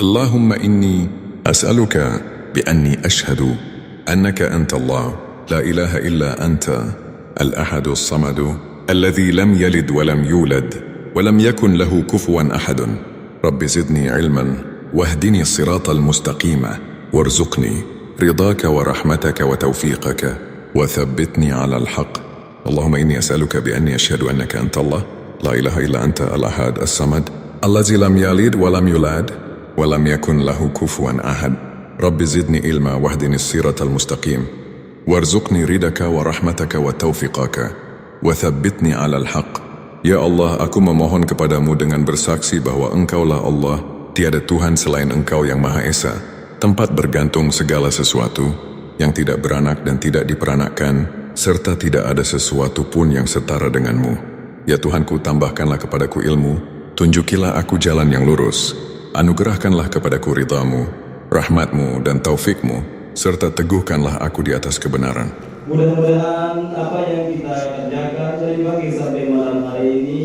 اللهم إني أسألك بأني أشهد أنك أنت الله لا إله إلا أنت الأحد الصمد الذي لم يلد ولم يولد ولم يكن له كفوا أحد. رب زدني علما واهدني الصراط المستقيم وارزقني رضاك ورحمتك وتوفيقك وثبتني على الحق. اللهم إني أسألك بأني أشهد أنك أنت الله لا إله إلا أنت الأحد الصمد الذي لم يلد ولم يولد ولم يكن له كفوا أحد. رب زدني علما واهدني الصراط المستقيم وارزقني رضاك ورحمتك وتوفيقك وثبتني على الحق. Ya Allah, aku memohon kepadamu dengan bersaksi bahwa Engkaulah Allah, tiada Tuhan selain Engkau yang Maha Esa, tempat bergantung segala sesuatu, yang tidak beranak dan tidak diperanakkan, serta tidak ada sesuatu pun yang setara denganmu. Ya Tuhanku, tambahkanlah kepadaku ilmu, tunjukilah aku jalan yang lurus, anugerahkanlah kepadaku ridhamu, rahmatmu dan taufikmu, serta teguhkanlah aku di atas kebenaran. Mudah-mudahan apa yang kita kerjakan dari pagi sampai malam hari ini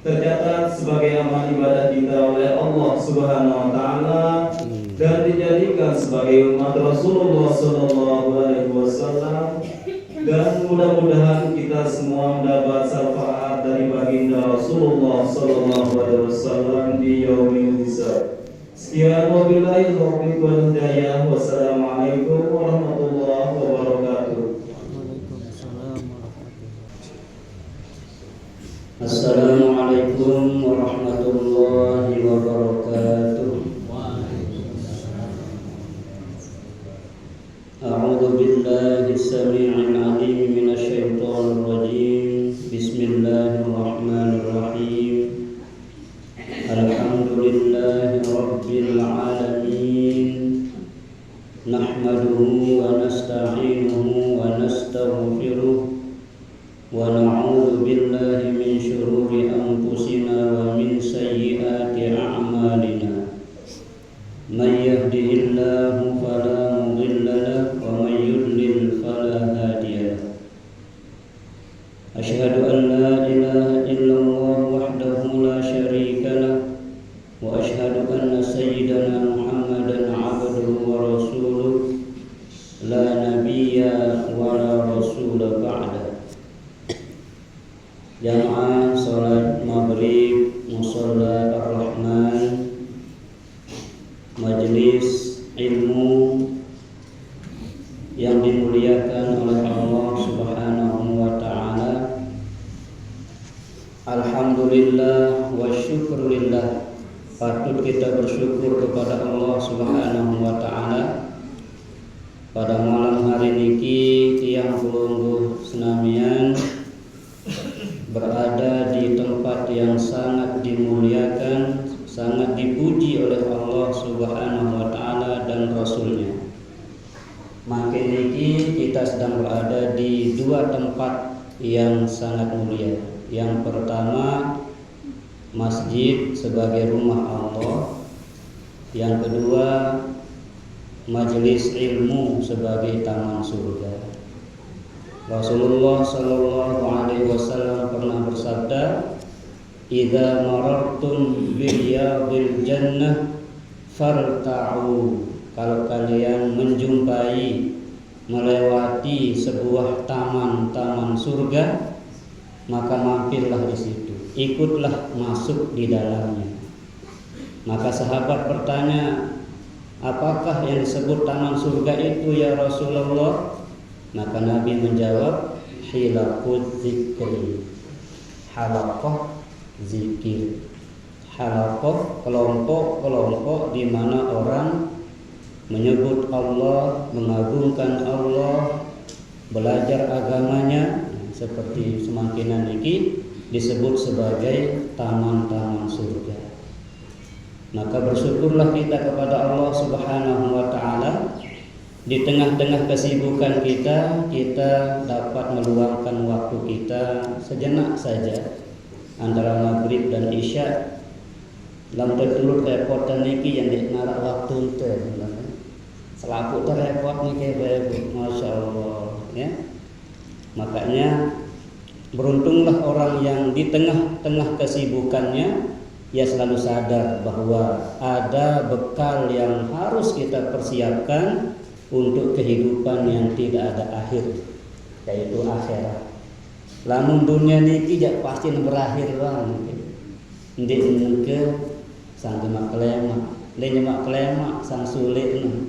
tercatat sebagai amal ibadah kita oleh Allah Subhanahu wa Ta'ala dan dijadikan sebagai umat Rasulullah Sallallahu Alaihi Wasallam, dan mudah-mudahan kita semua mendapat syafaat dari baginda Rasulullah Sallallahu Alaihi Wasallam di yaumil hisab. Sekian, wabillahi taufiq wal hidayah. Wassalamualaikum warahmatullahi wabarakatuh. Assalamualaikum warahmatullahi wabarakatuh. A'udzu billahi samii'il 'aliim minasy syaithaanir rajiim. Bismillahirrahmanirrahim. Alhamdulillahi rabbil 'alamin. Nahmaduhu wa nasta'inuhu wa nastaghfiruh wa na'udzu billahi min syururi anfusina wa min sayyiati a'malina. May yahdihillahu fala mudilla lahu wa may yudlil fala hadiya lahu. Asyhadu an la ilaha illallah wahdahu la syarika lahu wa asyhadu anna sayyidana Muhammadan 'abduhu wa rasuluh la nabiyya wa la rasula ba'da. Jamaah salat maghrib musalla ar-Rahman, majelis ilmu yang dimuliakan oleh Allah Subhanahu wa Ta'ala. Alhamdulillah wa syukurillah, patut kita bersyukur kepada Allah Subhanahu wa Ta'ala pada malam hari niki tiang pulungguh senamian berada di tempat yang sangat dimuliakan, sangat dipuji oleh Allah Subhanahu wa Ta'ala dan Rasulnya. Makin niki kita sedang berada di dua tempat yang sangat mulia. Yang pertama, masjid sebagai rumah Allah. Yang kedua, majelis ilmu sebagai taman surga. Rasulullah Sallallahu Alaihi Wasallam pernah bersabda, "Idza marartum biriyadil jannah farta'u." Kalau kalian menjumpai, melewati sebuah taman-taman surga, maka mampirlah di situ, ikutlah masuk di dalamnya. Maka sahabat bertanya, apakah yang disebut taman surga itu ya Rasulullah? Maka Nabi menjawab, hilaquz zikri, halaqah zikir. Halaqah, kelompok-kelompok di mana orang menyebut Allah, mengagungkan Allah, belajar agamanya, seperti semangkinan ini disebut sebagai taman-taman surga. Maka bersyukurlah kita kepada Allah Subhanahu wa Ta'ala. Di tengah-tengah kesibukan kita dapat meluangkan waktu kita sejenak saja antara maghrib dan isya. Dalam tertulut repot dan niki yang dinarak waktu itu, selaput terrepot niki baik, masya Allah. Ya, makanya beruntunglah orang yang di tengah-tengah kesibukannya ia selalu sadar bahwa ada bekal yang harus kita persiapkan untuk kehidupan yang tidak ada akhir, yaitu akhirat. Lamun dunia niki jak pasti berakhir bang. Ndek ke sang demak kelema, lenyemak kelema sang sulit nu.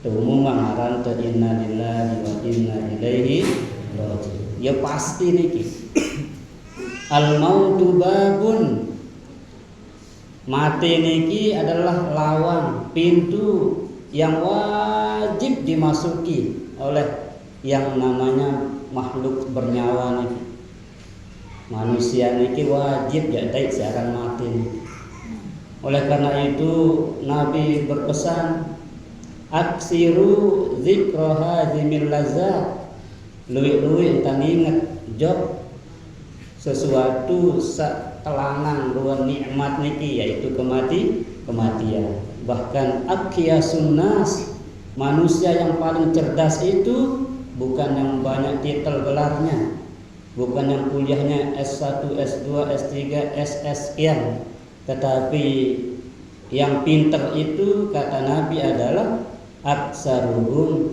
Umum ngaran te inna lillahi wa inna ilaihi raji'un. Ya pasti niki. Al mautu babun. Mati niki adalah lawan, pintu yang wajib dimasuki oleh yang namanya makhluk bernyawa niki. Manusia niki wajib jadi siaran mati niki. Oleh karena itu Nabi berpesan, aksiru dzikra hadzimil lazat, luwi-luwi entan inget job sesuatu telangan ruang nikmat niki, yaitu kematian. Bahkan akyasun nas, manusia yang paling cerdas itu bukan yang banyak titel gelarnya, bukan yang kuliahnya S1, S2, S3, SS sekian, tetapi yang pinter itu kata Nabi adalah aksaruhum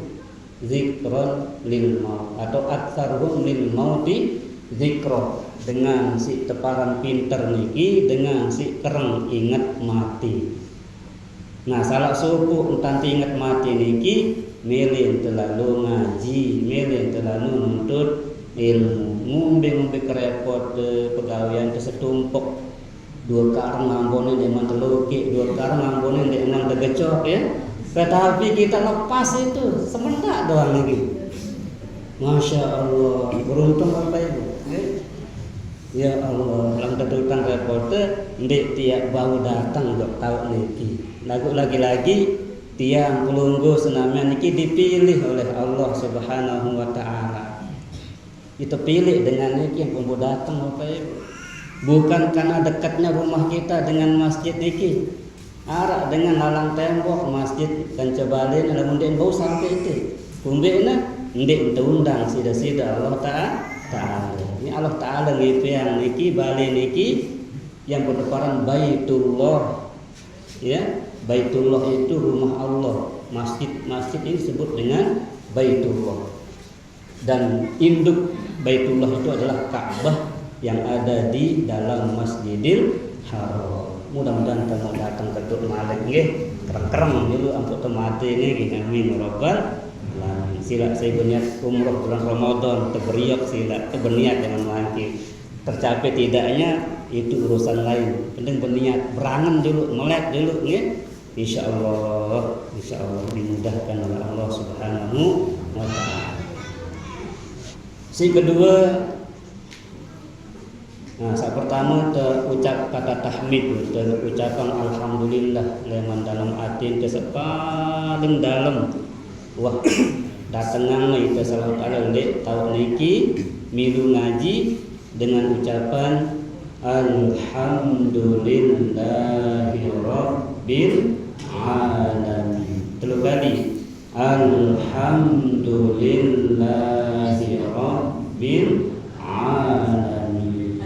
zikron lil maut, atau aksaruhum lil mauti zikron, dengan si teparan pinter niki dengan si kereng ingat mati. Nah salah suku entanti ingat mati niki milih terlalu ngaji, milih terlalu nuntut ilmu, ngumbe kerepot pegawaian kesetumpuk, dua karang ngambone dia manteluki, dua karang ngambone dia enam tegecok ya. Tetapi kita lepas itu sementak doang lagi. Masya Allah, beruntung apa ibu? Ya Allah, lang tetutang reporter, ndek tiap bau datang dok tahu niki. Lagu lagi-lagi tiang pelunggu senamnya niki dipilih oleh Allah Subhanahu wa taala. Itu pilih dengan niki yang pun datang apa ibu? Bukan karena dekatnya rumah kita dengan masjid niki. Arak dengan lalang tembok masjid kan cobalin lamun den bau sampai itu. Kumbena ndek undang sida-sida Allah Ta'ala. Ini Allah Ta'ala gitu yang niki bali niki yang berdeparan Baitullah. Ya, Baitullah itu rumah Allah. Masjid ini disebut dengan Baitullah. Dan induk Baitullah itu adalah Ka'bah yang ada di dalam Masjidil Haram. Mudah-mudahan kamu datang ke Tuk Malik nggih, kereng-kereng dulu ampun temati nggih, amin rabbal alamin. Sila saya berniat umroh bulan Ramadan, terberiak sila, berniat jangan mangki. Tercapai tidaknya itu urusan lain. Penting berniat, berangan dulu, melek dulu nggih. Insyaallah dimudahkan oleh Allah Subhanahu wa taala. Si kedua, nah, saat pertama terucap kata tahmid, terucapan alhamdulillah leman dalam hati itu paling dalam. Wah, datangan itu salah taala lek tahu niki milu ngaji dengan ucapan alhamdulillahi rabbil alamin. Terus kali alhamdulillahi rabbil alamin.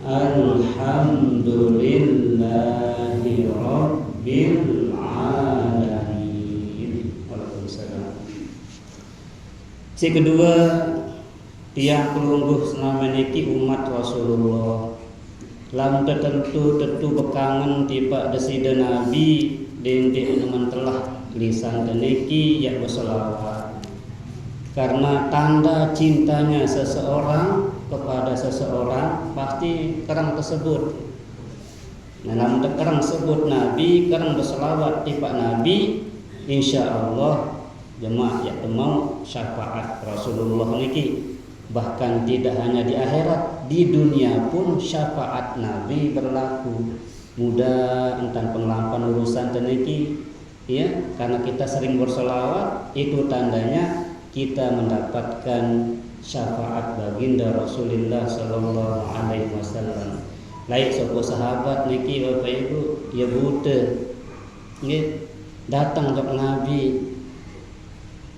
Alhamdulillahi rabbil alamin. Waalaikumsalam. Si kedua, tiang pelungguh selama niki umat Rasulullah. Lam tentu bekangan tiba desida Nabi dendek nemen telah lisan teniki ya berselawat. Karena tanda cintanya seseorang kepada seseorang pasti kerang tersebut. Nah, namun kerang sebut Nabi, kerang berselawat tiba Nabi, insya Allah jemaah ya mau syafaat Rasulullah niki. Bahkan tidak hanya di akhirat, di dunia pun syafaat Nabi berlaku. Mudah entan pengelampan urusan teniki, ya, karena kita sering berselawat, itu tandanya kita mendapatkan syafaat baginda Rasulullah sallallahu alaihi wasallam. Lain sebuah sahabat niki Bapak Ibu, ya buta. Nggih, datang ke Nabi.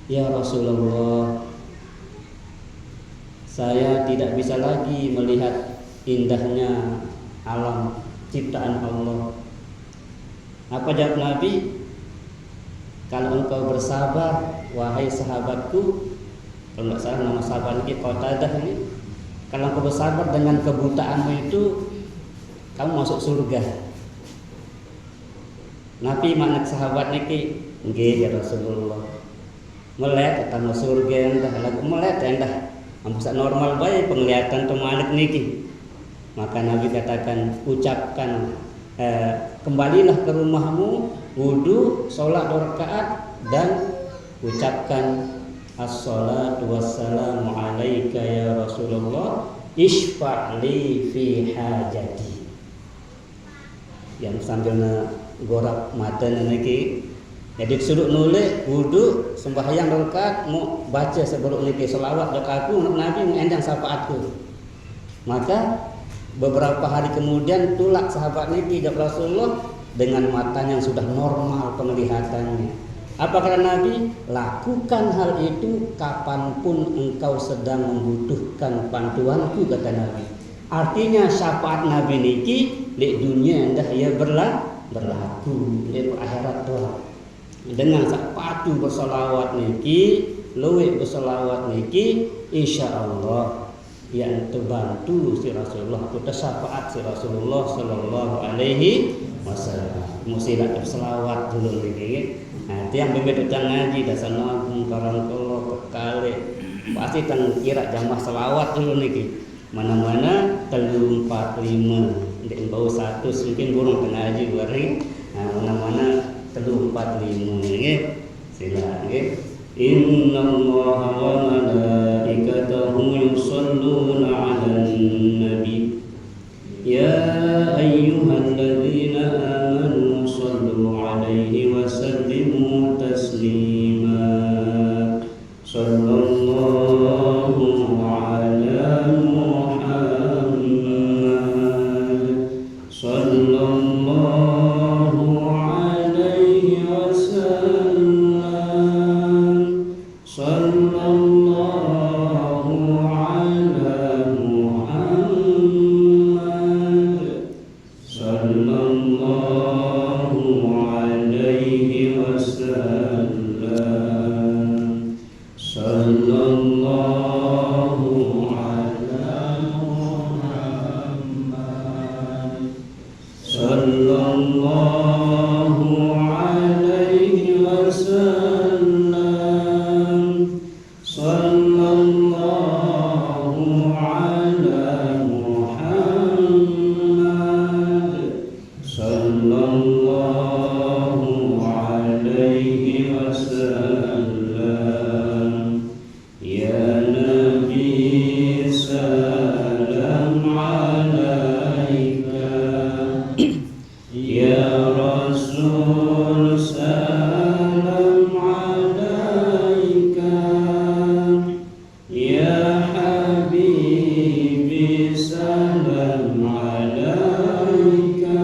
Ya Rasulullah, saya tidak bisa lagi melihat indahnya alam ciptaan Allah. Apa jawab Nabi? Kalau engkau bersabar, wahai sahabatku, kalau nggak salah nama sahabat ini Qatadah ini, kalau engkau bersabar dengan kebutaanmu itu, kamu masuk surga. Nabi mana sahabat niki, nggih ya Rasulullah. Melek utama surga endah, lagu melek endah. Ampusa normal bae penglihatan temalik niki. Maka Nabi katakan, ucapkan kembalilah ke rumahmu, wudu, sholat 2 rakaat, dan ucapkan as-salatu wassalamu alaika ya Rasulullah, isfa'li fi hajati. Yang sambil gorak mata niki, jadi suruh nulis wudu sembahyang 2 rakaat, mau baca sebelum niki selawat aku Nabi mengendang syafaatku. Maka beberapa hari kemudian tulak sahabat niki jawab Rasulullah dengan matanya yang sudah normal penglihatannya. Apa kata Nabi? Lakukan hal itu kapanpun engkau sedang membutuhkan bantuanku, kata Nabi. Artinya syafaat Nabi niki di dunia dah ia berlaku di akhirat doa. Dengan sepatu bersolawat niki, luwih bersolawat niki, insyaallah yang terbantu si Rasulullah, kita syafaat si Rasulullah sallallahu alaihi wasallam. Musilah berselawat dulu niki. Nah, itu yang berbeda ngaji dasar nabung karangkolo kekale. Pasti tang kira jamaah selawat dulu niki. Mana-mana 345. Ndek bau 100 mungkin burung ngaji bareng. Nah, mana-mana 345 niki. Sila nggih. Inna Allah wa malaikatahu yusalluna 'alan nabi ya ayyuhalladzina amanu sallu 'alaihi wa sallimu taslima sallallahu 'ala Muhammad sallallahu 'alaihi wa sallam sallallahu ala Muhammad sallallahu alaihi wasallam sallallahu ala Muhammad sallallahu alaihi wasallam sallallahu ala Muhammad sallallahu alaihi wasallam. Ya Nabi salam alaika, ya Rasul salam alaika, ya Habibi salam alaika,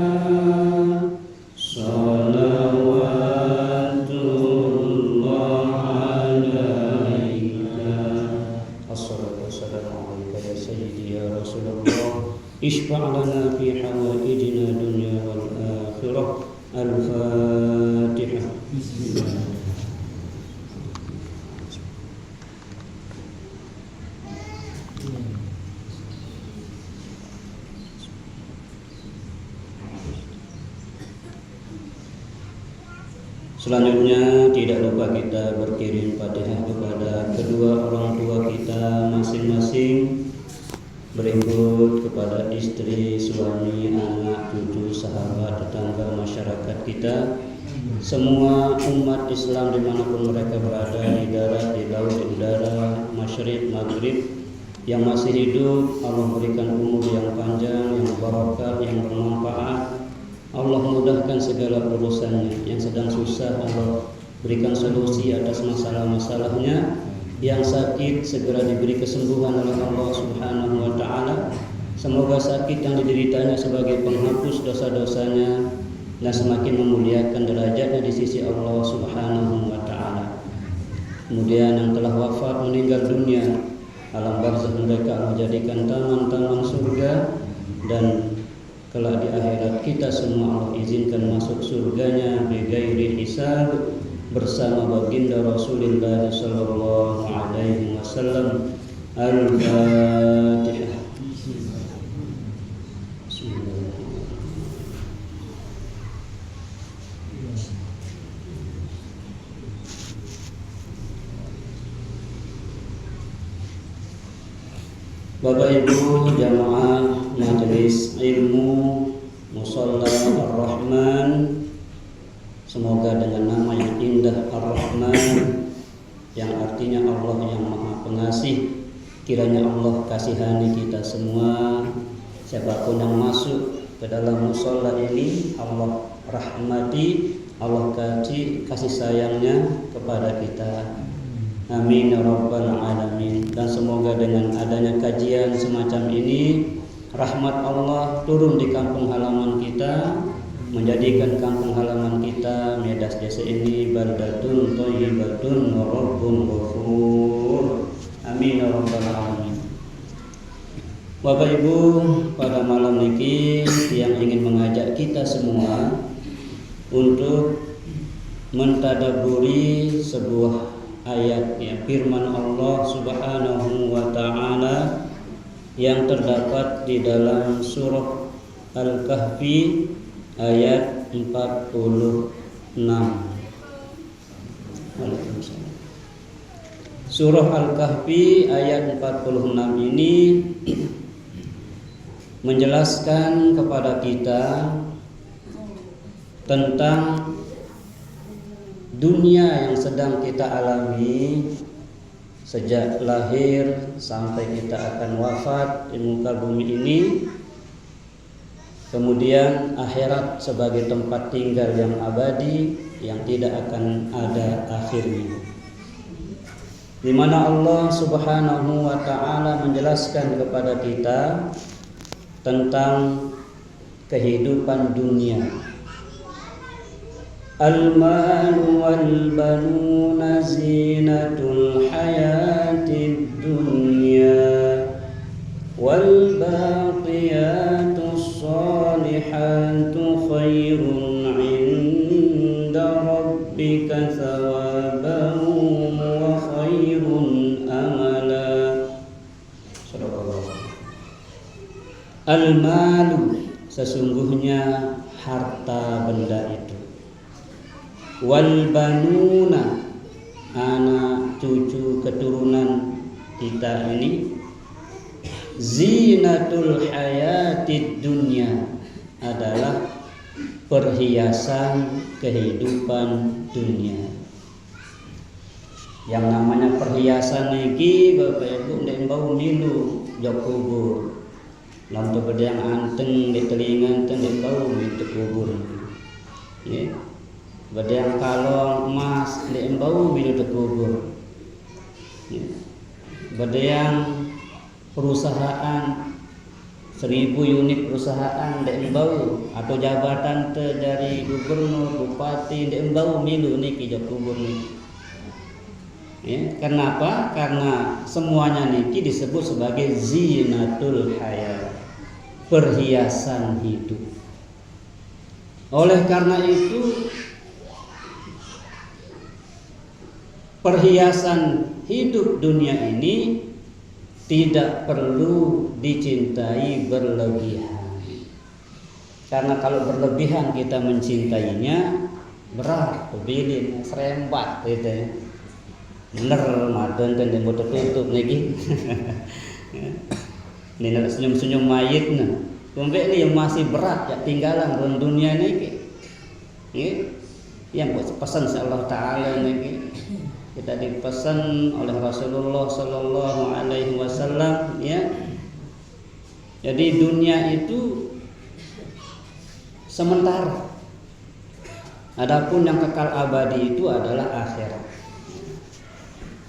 salawatullah alaika. Assalatu wassalamu alaika ya sayyidi ya Rasulullah, ishfa' lana fi hawaijina dunya wal akhirah. Al-Fatihah. Bismillah. Selanjutnya tidak lupa kita berkirim Fatihah kepada kedua orang tua kita masing-masing, berikut kepada istri, suami, anak, cucu, sahabat, tetangga, masyarakat kita, semua umat Islam dimanapun mereka berada, di darat, di laut, di udara, masyriq, maghrib, yang masih hidup. Allah berikan umur yang panjang, yang barakah, yang bermanfaat. Allah mudahkan segala urusannya. Yang sedang susah Allah berikan solusi atas masalah-masalahnya. Yang sakit segera diberi kesembuhan oleh Allah Subhanahu wa taala. Semoga sakit yang dideritanya sebagai penghapus dosa-dosanya dan semakin memuliakan derajatnya di sisi Allah Subhanahu wa taala. Kemudian yang telah wafat meninggal dunia, alam barzakh mereka Allah jadikan taman-taman surga, dan kelak di akhirat kita semua Allah izinkan masuk surganya bighairi hisab bersama baginda Rasulullah sallallahu alaihi wasallam. Al-Fatihah. Bapak Ibu jamaah majelis ilmu Musalla Ar-Rahman, semoga dengan nama yang indah Ar-Rahman yang artinya Allah yang Maha Pengasih, kiranya Allah kasihani kita semua. Siapapun yang masuk ke dalam musalla ini Allah rahmati, Allah kasih sayangnya kepada kita. Amin ya rabbal alamin. Dan semoga dengan adanya kajian semacam ini rahmat Allah turun di kampung halaman kita, menjadikan kampung halaman kita Medas Desa ini baldatun thayyibatun wa rabbun ghafur. Amin ya rabbal alamin. Bapak Ibu, pada malam ini yang ingin mengajak kita semua untuk mentadaburi sebuah ayat firman Allah Subhanahu wa taala yang terdapat di dalam surah Al-Kahfi ayat 46. Surah Al-Kahfi ayat 46 ini menjelaskan kepada kita tentang dunia yang sedang kita alami sejak lahir sampai kita akan wafat di muka bumi ini, kemudian akhirat sebagai tempat tinggal yang abadi yang tidak akan ada akhirnya, di mana Allah Subhanahu wa taala menjelaskan kepada kita tentang kehidupan dunia. Al-malu wal banuna zinatul hayatid dunya wal baqiyatus salihatu khairun 'inda rabbika thawaban wa khairun amala. Al-malu, sesungguhnya harta benda itu. Wal banuna, anak cucu keturunan kita ini. Zinatul hayatid dunya, adalah perhiasan kehidupan dunia. Yang namanya perhiasan niki Bapak Ibu ndek bau milu jok kubur. Lantu bedang anteng di telinga anteng di bau milu kubur. Ya. Bedang kalong emas di embau milu kubur. Ya. Bedang perusahaan 1000 unit perusahaan di embau atau jabatan dari gubernur bupati di embau milu niki jok kubur niki. Ya, kenapa? Karena semuanya niki disebut sebagai zinatul hayat, perhiasan hidup. Oleh karena itu perhiasan hidup dunia ini tidak perlu dicintai berlebihan. Karena kalau berlebihan kita mencintainya berat, kebilin, serembat gitu ya. Bener madon kan yang tutup lagi. Ini senyum-senyum mayit nah. Kumpul ini yang masih berat ya tinggalan dalam dunia ini. Yang buat pesan Allah Taala ini kita dipesan oleh Rasulullah Sallallahu Alaihi Wasallam ya. Jadi dunia itu sementara. Adapun yang kekal abadi itu adalah akhirat.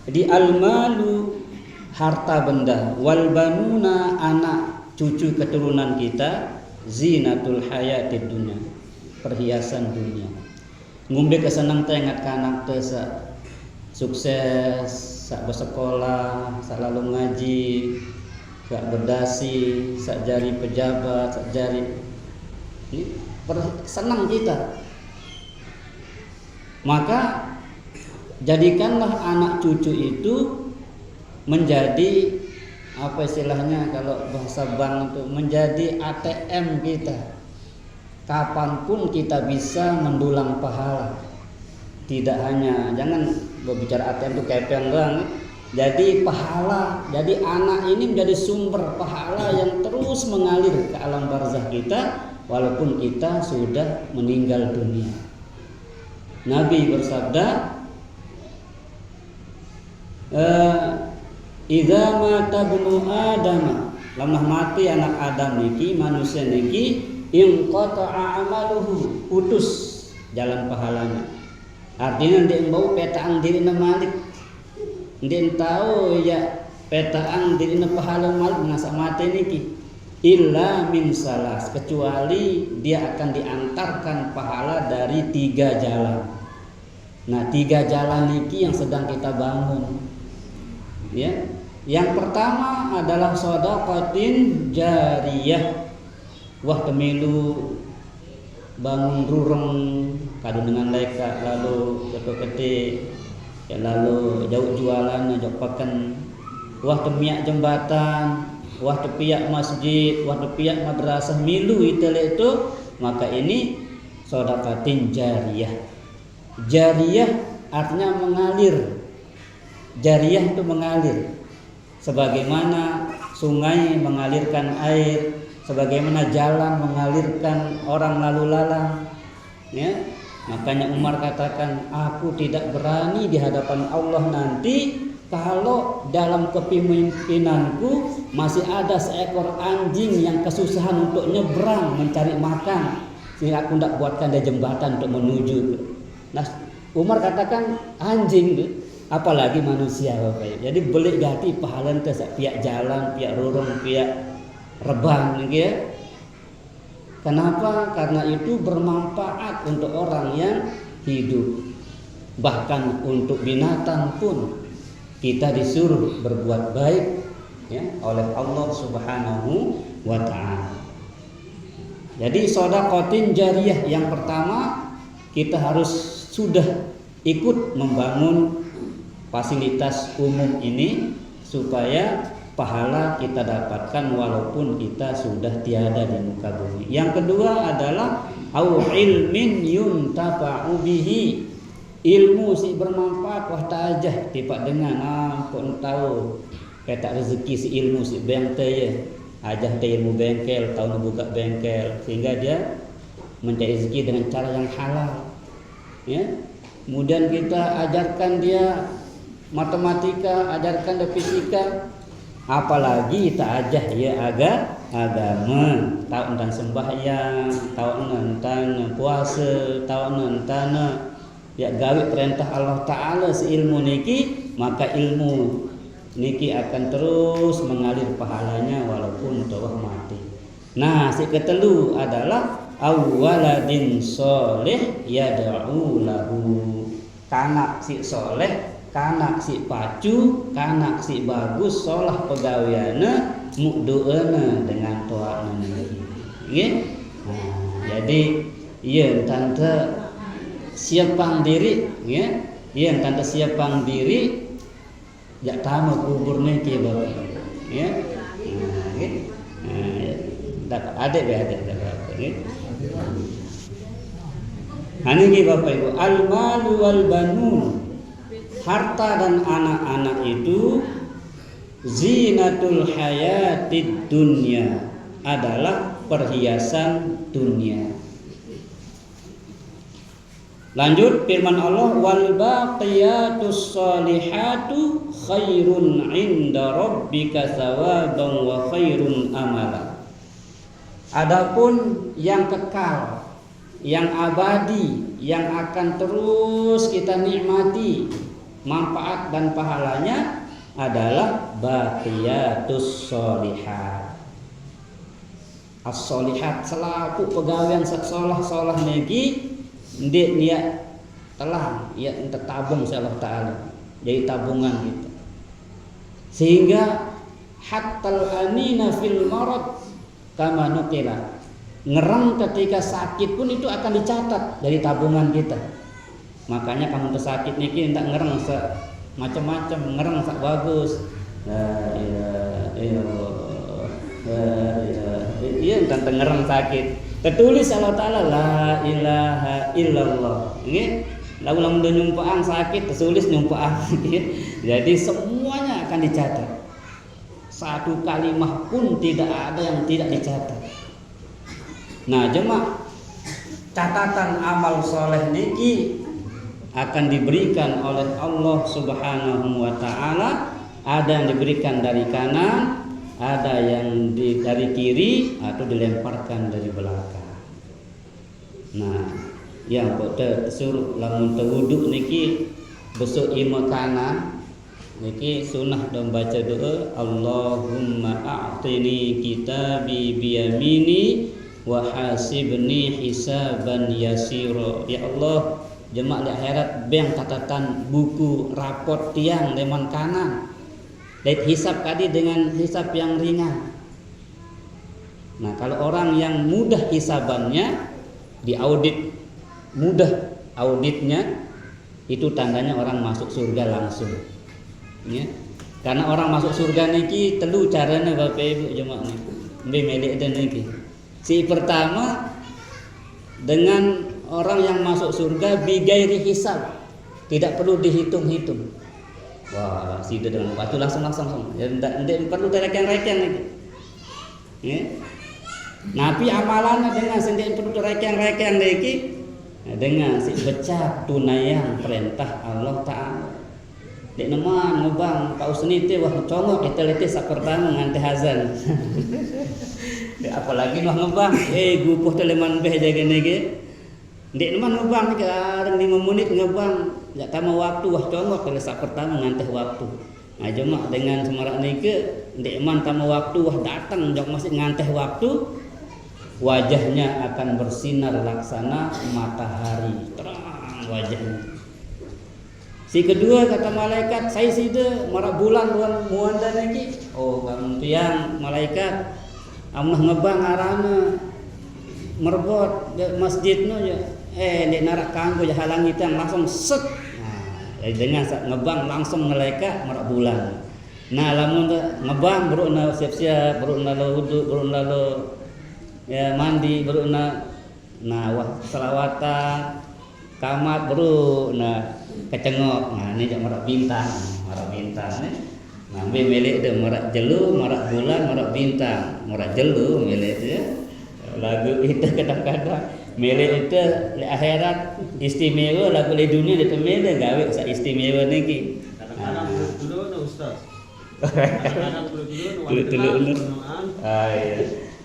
Jadi al-malu, harta benda, wal banuna, anak cucu keturunan kita, zinatul hayatid dunya, perhiasan dunia. Ngumbe kesenang tengat kanak tesa sukses, sak bersekolah, sak lalu ngaji, sak berdasi, sak jari pejabat, sak jari Ini senang kita. Maka jadikanlah anak cucu itu menjadi apa istilahnya kalau bahasa bank itu, menjadi ATM kita. Kapanpun kita bisa mendulang pahala. Tidak hanya, jangan berbicara ATM itu kepeng doang. Jadi pahala, jadi anak ini menjadi sumber pahala yang terus mengalir ke alam barzah kita walaupun kita sudah meninggal dunia. Nabi bersabda, idza mata ibnu Adam, lemah mati anak Adam niki, manusia niki, inqata'a amaluhu, putus jalan pahalanya. Artinya dia bau petaan diri malik. Dia tahu ya petaan diri pahala malik ngasa mati niki. Illa min salas, kecuali dia akan diantarkan pahala dari 3 jalan. Nah, 3 jalan niki yang sedang kita bangun. Ya. Yang pertama adalah shadaqatin jariyah. Wah, kemilu bangun rureng kadu dengan leka, lalu kete ya, lalu jauh jualan jauh pakan, wah temiak jembatan, wah tepiak masjid, wah tepiak madrasah, milu itu, maka ini shadaqatin jariyah. Jariyah artinya mengalir. Jariyah itu mengalir, sebagaimana sungai mengalirkan air, sebagaimana jalan mengalirkan orang lalu lalang, ya. Makanya Umar katakan, aku tidak berani di hadapan Allah nanti kalau dalam kepemimpinanku masih ada seekor anjing yang kesusahan untuk nyebrang mencari makan, sehingga aku tidak buatkan dia jembatan untuk menuju. Nah, Umar katakan anjing, apalagi manusia, Bapak. Jadi belik gati pahalan teh pihak jalan, pihak rurung, pihak rebang, gitu ya. Kenapa? Karena itu bermanfaat untuk orang yang hidup. Bahkan untuk binatang pun kita disuruh berbuat baik, ya, oleh Allah Subhanahu wa ta'ala. Jadi shadaqatin jariyah yang pertama, kita harus sudah ikut membangun fasilitas umum ini supaya pahala kita dapatkan walaupun kita sudah tiada di muka bumi. Yang kedua adalah au ilmin yuntafa'u bihi, ilmu si bermanfaat wah tajah tipak dengan pun tahu petak rezeki si ilmu si bengte ya, ajah te ilmu bengkel, tahu buka bengkel, sehingga dia mencari rezeki dengan cara yang halal, ya. Kemudian kita ajarkan dia matematika, ajarkan dia fisika, apalagi kita ajah ya agama, tahu tentang sembahyang, tahu tentang puasa, tahu tentang ya gawe perintah Allah Ta'ala si ilmu niki, maka ilmu niki akan terus mengalir pahalanya walaupun tawah mati. Nah, si ketelu adalah awwaladin sholih yad'u lahu, kanak si soleh, kanak si pacu, kanak si bagus, solah pegawiana, mukdoana dengan to'ana nggih. Nah, jadi iya tante siapang diri, ya. Iya tante siapang diri jak tamu kubur niki Bapak, ya. Nah, nggih. Dapat adik nggih. Niki Bapak Ibu, al-malu wal banun, harta dan anak-anak itu zinatul hayatid dunya, adalah perhiasan dunia. Lanjut firman Allah, wal baqiyatus sholihatu khairun 'inda rabbika thawaban wa khairun amala. Adapun yang kekal, yang abadi, yang akan terus kita nikmati manfaat dan pahalanya adalah baqiyatus sholihat. As-sholihat selaku pegawaian salah niki ndek dia telah ya tertabung Allah Ta'ala, jadi tabungan kita, sehingga hattal anina fil marad kama nukila, ngerem ketika sakit pun itu akan dicatat dari tabungan kita. Makanya kamu tersakit niki ndak ngereng macam-macam, ngereng sak bagus. La ilaha illallah. Iya tentang ngereng sakit. Tertulis Allah Taala la ilaha illallah. Ini lalu lamun nyumpaan sakit tertulis nyumpaan. Jadi semuanya akan dicatat. Satu kalimah pun tidak ada yang tidak dicatat. Nah, jemaah, catatan amal soleh niki akan diberikan oleh Allah Subhanahu wa taala. Ada yang diberikan dari kanan, ada yang dari kiri, atau dilemparkan dari belakang. Nah, yang suruh lamun tewuduk niki besok ima kanan niki sunah dan baca doa Allahumma a'tini kitabi biyamini wa hasibni hisaban yasira. Ya Allah, jemaah di akhirat beng catatan buku raport tiang leman kanan. Dan hisab tadi dengan hisab yang ringan. Nah, kalau orang yang mudah hisabannya, diaudit mudah auditnya, itu tandanya orang masuk surga langsung. Ya. Karena orang masuk surga niki telu caranya Bapak Ibu jemaah niki. Mbe melek den niki. Si pertama dengan orang yang masuk surga bigairi hisab, tidak perlu dihitung-hitung. Wah, sudah dengan waktu langsung. Ya ndak perlu direken-reken lagi. Ya. Nabi amalannya dengan sendiri perlu direken-reken lagi. Dengan si becak tunayang perintah Allah Taala. Dek neman ngobang kau senite wah congok kita letih sak pertama nganti hazan. Apalagi mah ngebang gupuh teleman beh jaga nege. Dek neman ngebang iki areng 5 menit ngebang ya tama waktu wah congok kalau sak pertama nganteh waktu. Nah jemaah dengan semarak nike dek man tama waktu wah datang jok masih nganteh waktu, wajahnya akan bersinar laksana matahari, terang wajahnya. Si kedua kata malaikat, saya sudah marak bulan muanda lagi. Oh kamu tiang malaikat amnah ngebang arana merbot masjidno ya di narak kanggo ya halang itu yang langsung set. Nah, dengan ngebang langsung malaikat marak bulan. Nah lamun ngebang beruna siap-siap beruna lo wudu beruna lo ya mandi beruna wah selawatan kamat beruna kecengok. Nah ini jak marak bintang nih. Nah milik itu marak jelu, marak bulan, marak bintang, marak jelu milik itu ya. Lagu itu kadang-kadang milik itu di akhirat istimewa, lagu di dunia itu milik gawe sa istimewa niki. Kadang-kadang dulu Ustaz. Dulu. Iya.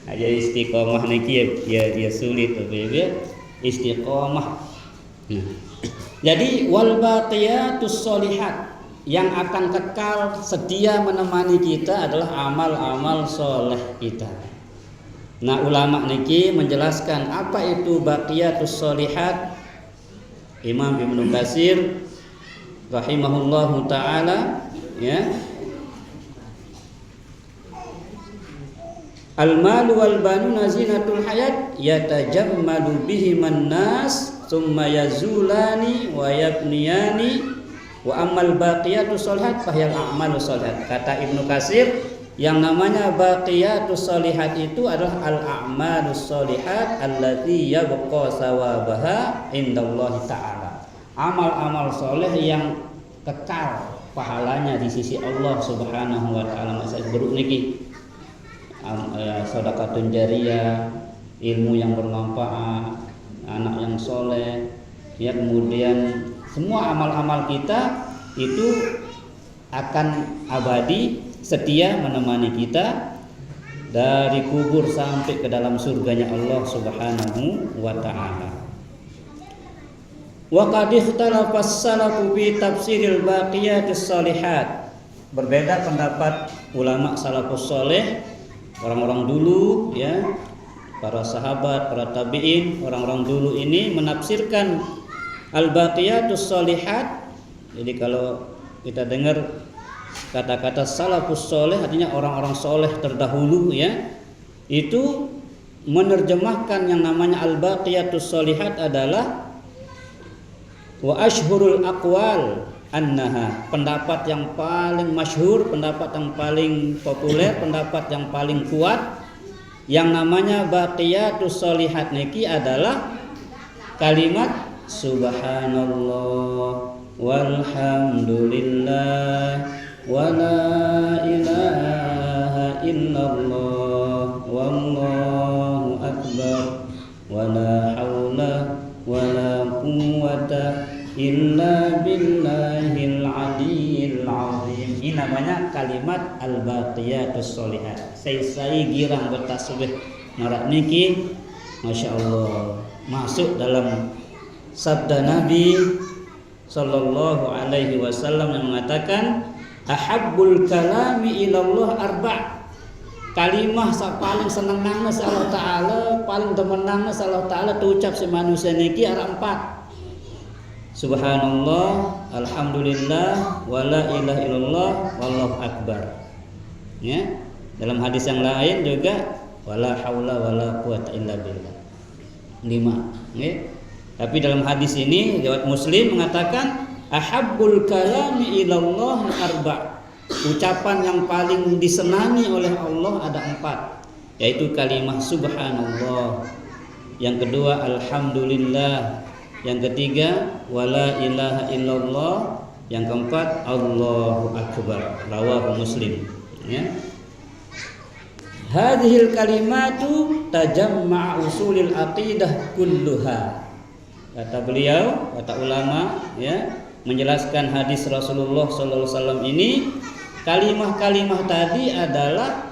Aja istiqomah niki ya sulit tuh ya. Istiqomah. Nah. Jadi wal baqiyatus sholihat yang akan kekal setia menemani kita adalah amal-amal soleh kita. Nah ulama niki menjelaskan apa itu baqiyatus sholihat. Imam Ibnu Katsir rahimahullahu taala ya. Al-malu wal banuna zinatul hayat yatajammalu bihiman nas tsumma yazulani wa yabniyani wa ammal baqiyatus sholihat fahyal a'malus sholihat. Kata Ibnu Katsir, yang namanya baqiyatus sholihat itu adalah al-a'malus sholihat allati yabqa sawabaha indallahi ta'ala. Amal-amal soleh yang kekal pahalanya di sisi Allah Subhanahu wa taala. Maksud buruk niki sedekah jariyah, ilmu yang bermanfaat, anak yang soleh, ya kemudian semua amal-amal kita itu akan abadi setia menemani kita dari kubur sampai ke dalam surganya Allah Subhanahu wa taala. Wa qad ikhtalafa as-salafu fi tafsiril baqiyatis sholihat. Berbeda pendapat ulama salafus saleh, orang-orang dulu ya, para sahabat, para tabi'in, orang-orang dulu ini menafsirkan al-baqiyatus sholihat. Jadi kalau kita dengar kata-kata salafus soleh artinya orang-orang soleh terdahulu ya, itu menerjemahkan yang namanya al-baqiyatus sholihat adalah wa ashhurul aqwal annaha, pendapat yang paling masyhur, pendapat yang paling populer, pendapat yang paling kuat yang namanya baqiyatus sholihat niki adalah kalimat subhanallah walhamdulillah wala ilaha illallah wallahu akbar wala haula wala quwwata illa billahil aliyyil azim. Ini namanya kalimat al-baqiyatus sholihat. Saya girang bertasbih marak niki, masya Allah, masuk dalam sabda Nabi sallallahu alaihi wasallam yang mengatakan ahabbul kalami ilallah arba'. Kalimah paling senang-nangna Allah Ta'ala, paling temenangna Allah Ta'ala terucap si manusia niki ada 4. Subhanallah, alhamdulillah, wala ilaha illallah, wallahu akbar. Ya. Dalam hadis yang lain juga wala haula wala quwata illa billah. 5. Ya. Tapi dalam hadis ini riwayat Muslim mengatakan ahabbul kalami ilallah arba'. Ucapan yang paling disenangi oleh Allah ada 4, yaitu kalimah subhanallah, yang kedua alhamdulillah, yang ketiga wala ilaha illallah, yang keempat Allahu akbar. Rawahu Muslim. Ya. Hadhil kalimatu tajamma' usulil aqidah kulluha. Kata beliau, kata ulama, ya, menjelaskan hadis Rasulullah sallallahu alaihi wasallam ini, kalimah-kalimah tadi adalah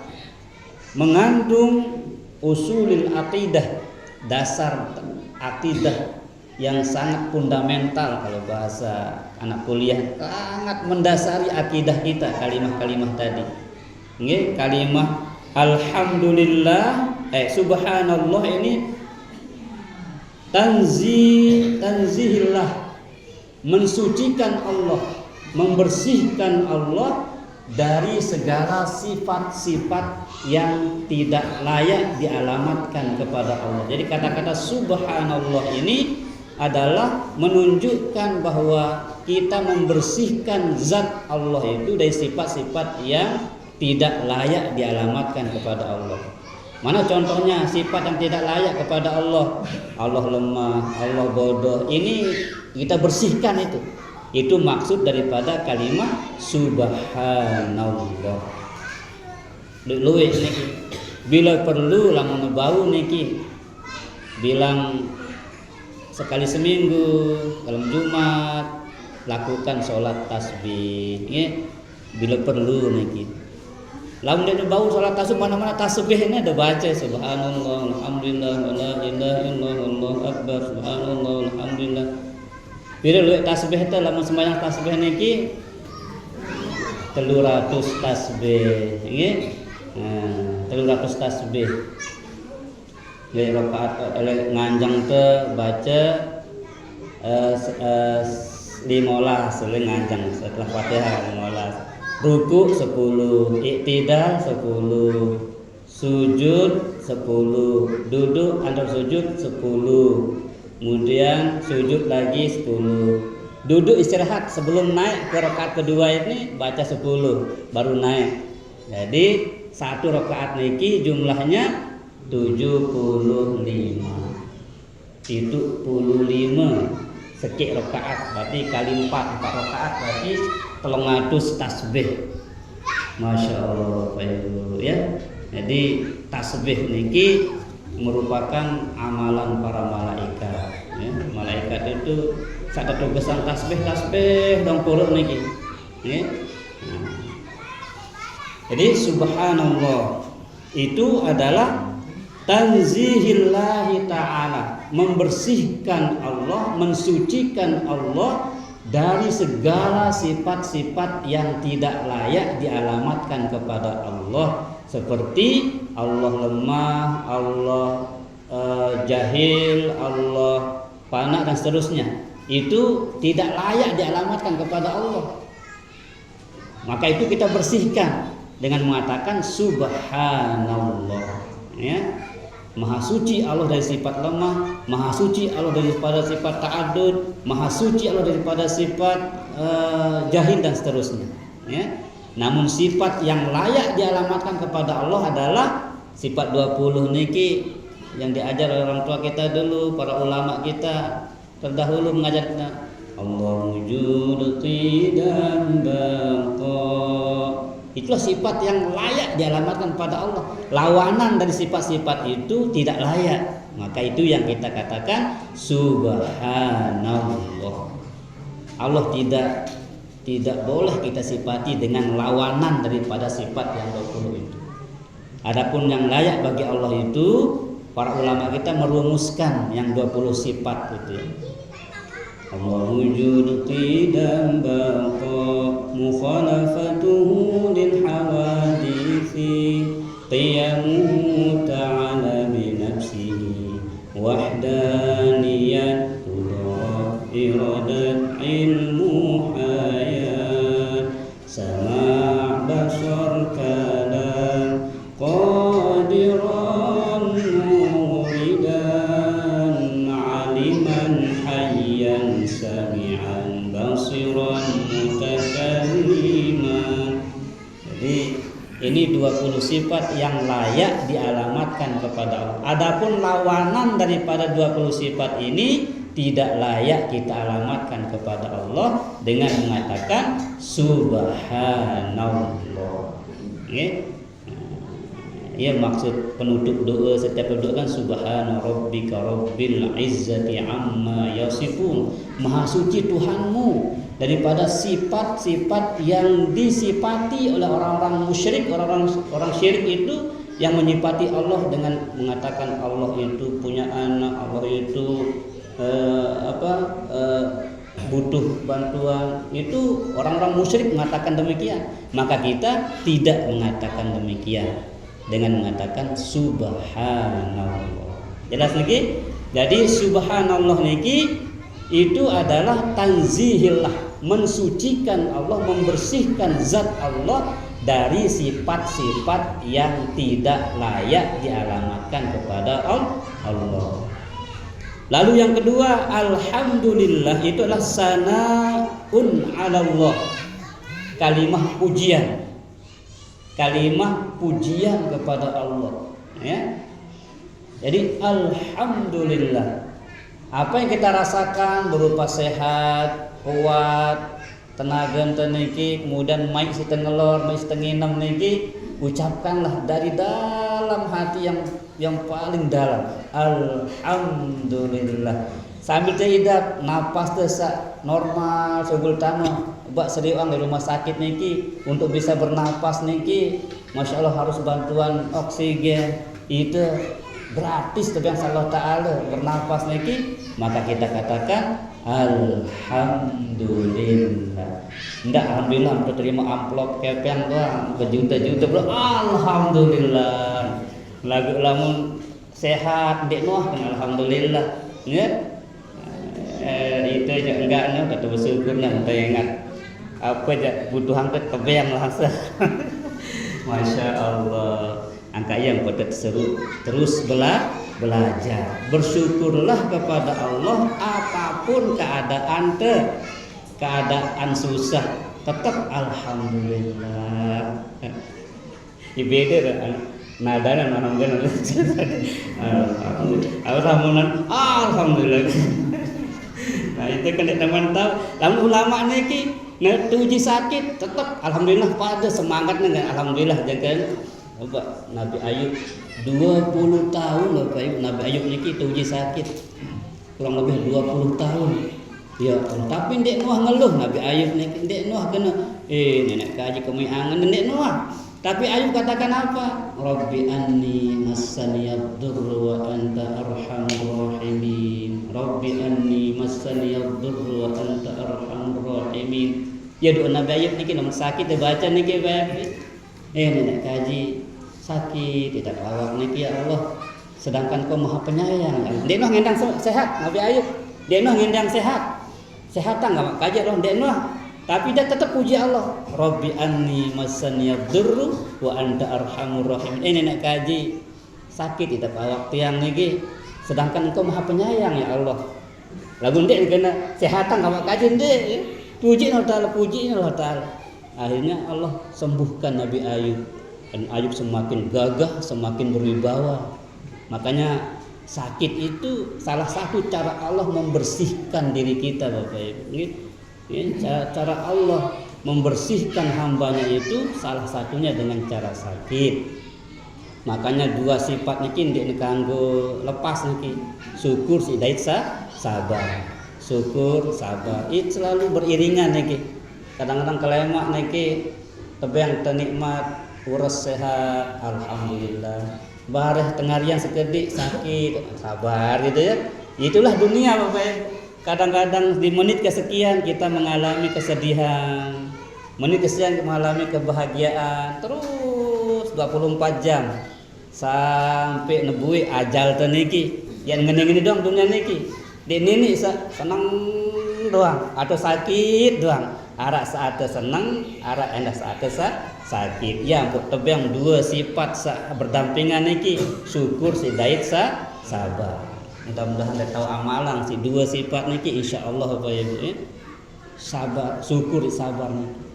mengandung usulil aqidah, dasar akidah yang sangat fundamental. Kalau bahasa anak kuliah, sangat mendasari akidah kita kalimah-kalimah tadi. Nggih, kalimah alhamdulillah, subhanallah ini tanzihillah, mensucikan Allah, membersihkan Allah dari segala sifat-sifat yang tidak layak dialamatkan kepada Allah. Jadi kata-kata subhanallah ini adalah menunjukkan bahwa kita membersihkan zat Allah itu dari sifat-sifat yang tidak layak dialamatkan kepada Allah. Mana contohnya sifat yang tidak layak kepada Allah? Allah lemah, Allah bodoh. Ini kita bersihkan itu. Itu maksud daripada kalimat subhanallah. Luwih niki. Bila perlu lamun bau niki bilang sekali seminggu dalam Jumat lakukan sholat tasbih. Bila perlu niki. Lamun dia bau salat tasbih, mana-mana tasbih ini ada baca subhanallah alhamdulillah wala ilaha illallah Allahu akbar subhanallah alhamdulillah. Bila lu tasbih teh lamun sembahyang tasbih niki 300 tasbih nggih. 300 tasbih. Ya rakaat nganjang teh baca 15 nganjang setelah Fatihah 15. Ruku 10, iktidal 10, sujud 10, duduk antara sujud 10, kemudian sujud lagi 10, duduk istirahat sebelum naik ke rakaat kedua ini baca 10 baru naik. Jadi satu rakaat niki jumlahnya 75. Itu 75 sekik rakaat berarti kali 4 rakaat berarti 300 tasbih. Masya Allah Pak Ibu ya. Jadi tasbih niki merupakan amalan para malaikat ya. Malaikat itu satu tugasan tasbih dong puruk niki ya. Jadi subhanallah itu adalah tanzihillahi ta'ala, membersihkan Allah, mensucikan Allah dari segala sifat-sifat yang tidak layak dialamatkan kepada Allah, seperti Allah lemah, Allah jahil, Allah fana dan seterusnya. Itu tidak layak dialamatkan kepada Allah. Maka itu kita bersihkan dengan mengatakan subhanallah ya. Maha suci Allah dari sifat lemah, maha suci Allah daripada sifat ta'addud, maha suci Allah daripada sifat jahil dan seterusnya. Ya. Namun sifat yang layak dialamatkan kepada Allah adalah sifat 20 niki yang diajar oleh orang tua kita dulu, para ulama kita terdahulu mengajar kita. Allah wujud qidam baqa. Itulah sifat yang layak dialamatkan pada Allah. Lawanan dari sifat-sifat itu tidak layak. Maka itu yang kita katakan subhanallah. Allah tidak boleh kita sifati dengan lawanan daripada sifat yang 20 itu. Adapun yang layak bagi Allah itu, para ulama kita merumuskan yang 20 sifat itu ya. Allah wujud qidam baqa mukhalafatuhu lil hawadithi qiyamuhu ta'ala bi nafsihi wahdaniyat qudrat iradat ilmu hayat sama' basar kalam qadiran muridan aliman hayyan sami'an basiran mutakalliman. Jadi ini 20 sifat yang layak dialamatkan kepada Allah. Adapun lawanan daripada 20 sifat ini tidak layak kita alamatkan kepada Allah dengan mengatakan subhanallah. Okay? Ya, maksud penutup doa setiap doa kan subhana rabbika rabbil izzati amma yasifun. Maha suci Tuhanmu daripada sifat-sifat yang disifati oleh orang-orang musyrik, orang syirik itu yang menyifati Allah dengan mengatakan Allah itu punya anak, Allah itu butuh bantuan. Itu orang-orang musyrik mengatakan demikian. Maka kita tidak mengatakan demikian dengan mengatakan subhanallah. Jelas lagi? Jadi subhanallah niki itu adalah tanzihillah, mensucikan Allah, membersihkan zat Allah dari sifat-sifat yang tidak layak dialamatkan kepada Allah. Lalu yang kedua, alhamdulillah, itu adalah sana'un 'ala Allah. Kalimah pujian. Kalimah pujian kepada Allah, ya. Jadi alhamdulillah, apa yang kita rasakan berupa sehat, kuat, tenaga niki, kemudian maik sitengelor, maik sitenginem niki, ucapkanlah dari dalam hati yang paling dalam. Alhamdulillah. Sambil terhidap, napas tersak normal, sebul tama. Bak seriuang di rumah sakit niki untuk bisa bernapas niki, masya Allah harus bantuan oksigen. Itu gratis dengan Allah Ta'ala bernapas niki. Maka kita katakan alhamdulillah. Ndak alhamdulillah untuk terima amplop kepeng doang berjuta-juta bro. Alhamdulillah. Lagu lamun sehat dek nuah kan alhamdulillah. Ya. Itu aja enggaknya kata bersyukurnya untuk ingat apa aja butuhan ke kebayang langsung. Masya Allah. Angka yang pada terus belajar. Bersyukurlah kepada Allah apapun keadaan susah, tetap alhamdulillah. Beda nada dan alhamdulillah. Alhamdulillah. Nah itu kan teman tahu. Lalu ulama niki tuji sakit tetap alhamdulillah pada semangat dengan alhamdulillah jangan. Coba Nabi Ayub 20 tahun loh Pak Nabi Ayub niki tuji sakit kurang lebih 20 tahun. Ya, tapi ndek Nuh ngeluh Nabi Ayub niki ndek Nuh kena nenek kaji kami angen ndek Nuh. Tapi Ayub katakan apa? Rabbi anni massaniyad-durru wa anta arhamur rahimin. Rabbi anni massaniyad-durru wa anta arhamur rahimin. Ya doa Nabi Ayub niki nomor sakit dibaca niki bae. Nenek kaji sakit tidak awak niki ya Allah. Sedangkan Kau Maha Penyayang. Ndek Nuh ngendang sehat Nabi Ayub. Ndek Nuh ngendang sehat. Sehatan enggak kaji loh ndek Nuh. Tapi dia tetap puji Allah. Rabbi anni massaniyad-durru wa anta arhamur rahim. Nenek kaji sakit kita waktu yang niki, sedangkan Engkau Maha Penyayang ya Allah. Lagu ndek kena kesehatan kamu kaji ndek. Puji Allah Ta'ala. Akhirnya Allah sembuhkan Nabi Ayub. Dan Ayub semakin gagah, semakin berwibawa. Makanya sakit itu salah satu cara Allah membersihkan diri kita, Bapak Ibu. Cara Allah membersihkan hambanya itu salah satunya dengan cara sakit. Makanya dua sifat niki ndek kanggo lepas niki. Syukur si dait sabar. Syukur sabar. Itu selalu beriringan niki. Kadang-kadang kelemak niki tebang tenikmat urus sehat alhamdulillah. Bareh tengarian sekedik sakit sabar gitu ya. Itulah dunia Bapak Ibu. Kadang-kadang di menit kesekian kita mengalami kesedihan. Menit kesekian mengalami kebahagiaan. Terus 24 jam sampai nebui ajal teniki. Yang ngene-ngene dong dunia niki. Di nini senang doang atau sakit doang. Arak saat senang, arak endah saat sakit. Ya, untuk tebang dua sifat berdampingan niki, syukur si dait sabar. Mudah-mudahan kita tahu amalan si dua sifat niki insyaallah Bapak Ibu ya. Sabar, syukur sabar niki.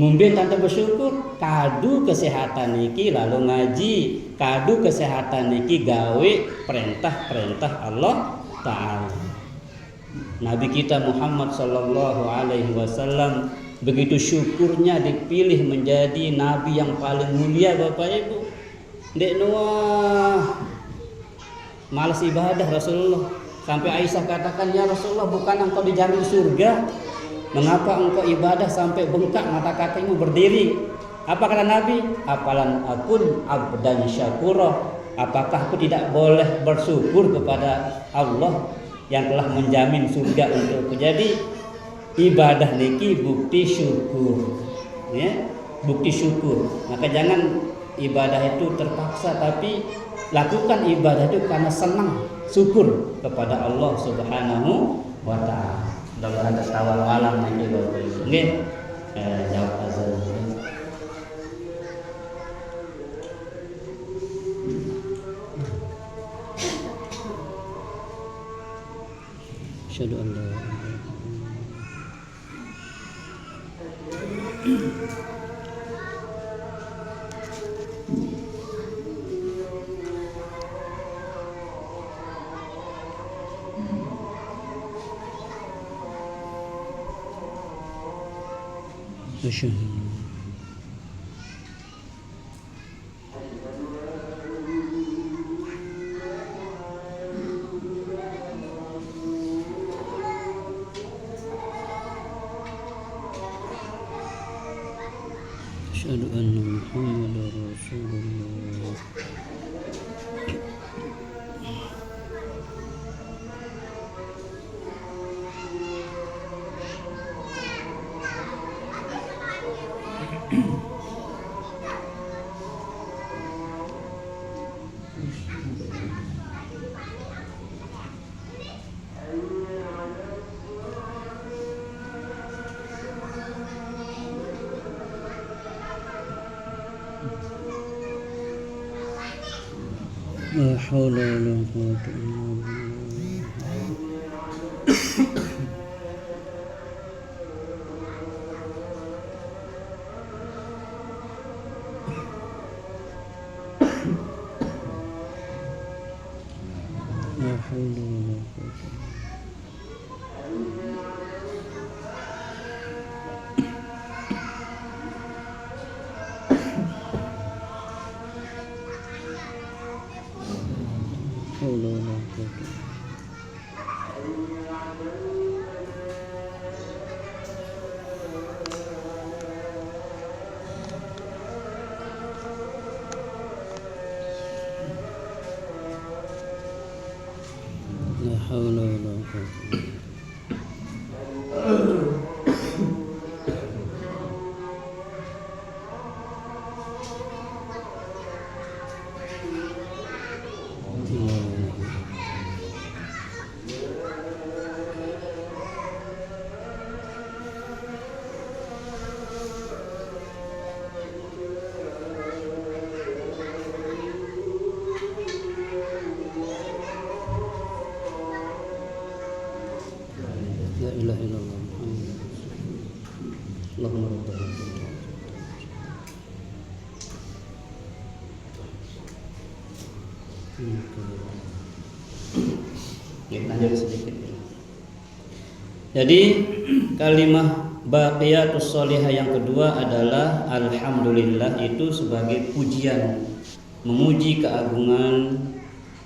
Mungkin tanpa bersyukur kadu kesehatan niki lalu ngaji, kadu kesehatan niki gawe perintah-perintah Allah Ta'ala. Nabi kita Muhammad sallallahu alaihi wasallam begitu syukurnya dipilih menjadi nabi yang paling mulia Bapak Ibu. Ndek nuah malas ibadah Rasulullah. Sampai Aisyah katakan, "Ya Rasulullah, bukan engkau dijamin surga? Mengapa engkau ibadah sampai bengkak mata kakimu berdiri?" Apa kata Nabi? "Apalan akun abdan syakura." Apakah aku tidak boleh bersyukur kepada Allah yang telah menjamin surga untukku? Jadi ibadah niki bukti syukur, ya, bukti syukur. Maka jangan ibadah itu terpaksa, tapi lakukan ibadah itu karena senang, syukur kepada Allah Subhanahu wa Ta'ala. Mudah-mudahan tertawa malam niki Bapak Ibu. Nggih, jawab azan. Asyhadu an la asyhadu asyhadu anna Muhammadar Rasulullah. La haula wala quwwata illa billah. La haula wala quwwata. La haula wala quwwata. Lanjut sedikit. Jadi kalimat baqiyatus sholihah yang kedua adalah alhamdulillah, itu sebagai pujian, memuji keagungan,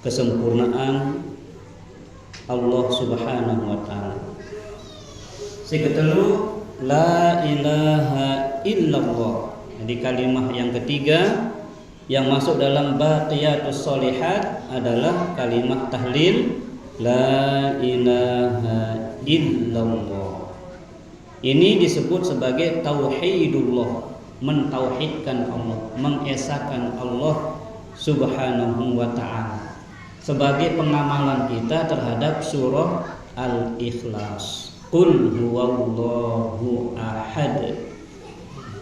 kesempurnaan Allah Subhanahu wa taala. Siketelu la ilaha illallah. Jadi kalimat yang ketiga yang masuk dalam baqiyatus sholihat adalah kalimat tahlil la ilaha illallah. Ini disebut sebagai tauhidullah, mentauhidkan Allah, mengesahkan Allah Subhanahu wa taala, sebagai pengamalan kita terhadap surah Al-Ikhlas. Qul huwallahu ahad,